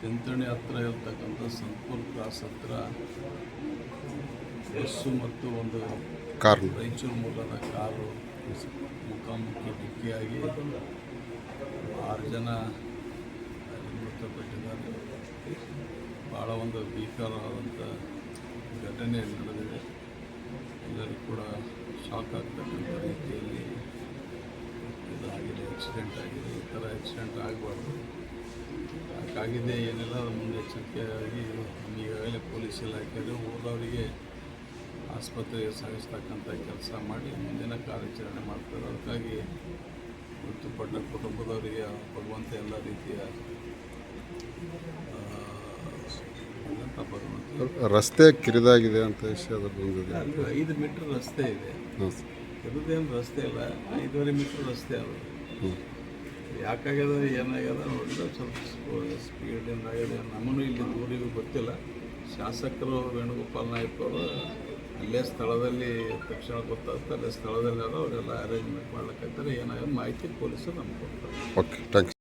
ಚಿಂತಣಿ ಹತ್ರ ಇರ್ತಕ್ಕಂಥ ಸಂತೂರ್ ಕ್ರಾಸ್ ಹತ್ರ ಬಸ್ಸು ಮತ್ತು ಒಂದು ರಾಯಚೂರು ಮೂಲದ ಕಾರು ಮುಖಾಮುಖಿ ಡಿಕ್ಕಿಯಾಗಿ 6 ಜನ ಮೃತಪಟ್ಟಿದ್ದಾರೆ. ಭಾಳ ಒಂದು ಭೀಕರವಾದಂಥ ಘಟನೆ ನಡೆದಿದೆ. ಎಲ್ಲರಿಗೂ ಕೂಡ ಶಾಕ್ ಆಗ್ತಕ್ಕಂಥ ರೀತಿಯಲ್ಲಿ ಇದಾಗಿದೆ, ಆಕ್ಸಿಡೆಂಟ್ ಆಗಿದೆ. ಈ ಥರ ಆಕ್ಸಿಡೆಂಟ್ ಆಗಬಾರ್ದು. ಯಾಕಾಗಿದೆ ಏನೆಲ್ಲ ಮುನ್ನೆಚ್ಚರಿಕೆಯಾಗಿ ಈಗಾಗಲೇ ಪೊಲೀಸ್ ಇಲಾಖೆಯವರು ಹೋದವರಿಗೆ ಆಸ್ಪತ್ರೆಗೆ ಸಾಗಿಸ್ತಕ್ಕಂಥ ಕೆಲಸ ಮಾಡಿ ಮುಂದಿನ ಕಾರ್ಯಾಚರಣೆ ಮಾಡ್ತಾರೆ. ಅದಕ್ಕಾಗಿ ಮೃತಪಟ್ಟ ಕುಟುಂಬದವರಿಗೆ ಭಗವಂತ ಎಲ್ಲ ರೀತಿಯ ರಸ್ತೆ ಕಿರಿದಾಗಿದೆ ಅಂತ ವಿಷಯ 5 ಮೀಟ್ರ್ ರಸ್ತೆ ಇದೆ. ಕಿರಿದೇನು ರಸ್ತೆ ಇಲ್ಲ, 5.5 ಮೀಟ್ರ್ ರಸ್ತೆ ಅದು. ಯಾಕಾಗ್ಯದ ಏನಾಗ್ಯದ ನೋಡಿದ್ರೆ ಸ್ವಲ್ಪ ಸ್ಪೀಡಿಂದ ಆಗಿದೆ. ನಮ್ಮನ್ನು ಇಲ್ಲಿ ದೂರಿಗೂ ಗೊತ್ತಿಲ್ಲ. ಶಾಸಕರು ವೇಣುಗೋಪಾಲ್ ನಾಯಕ್ ಅವರು ಅಲ್ಲೇ ಸ್ಥಳದಲ್ಲಿ ತಕ್ಷಣ ಗೊತ್ತಾಗುತ್ತೆ, ಅಲ್ಲೇ ಸ್ಥಳದಲ್ಲಿ ಅವರೆಲ್ಲ ಅರೇಂಜ್ಮೆಂಟ್ ಮಾಡ್ಲಿಕ್ಕೆ ಏನಾಗ ಮಾಹಿತಿ ಪೊಲೀಸರು ನಮ್ಗೆ ಕೊಡ್ತಾರೆ. Okay, thanks.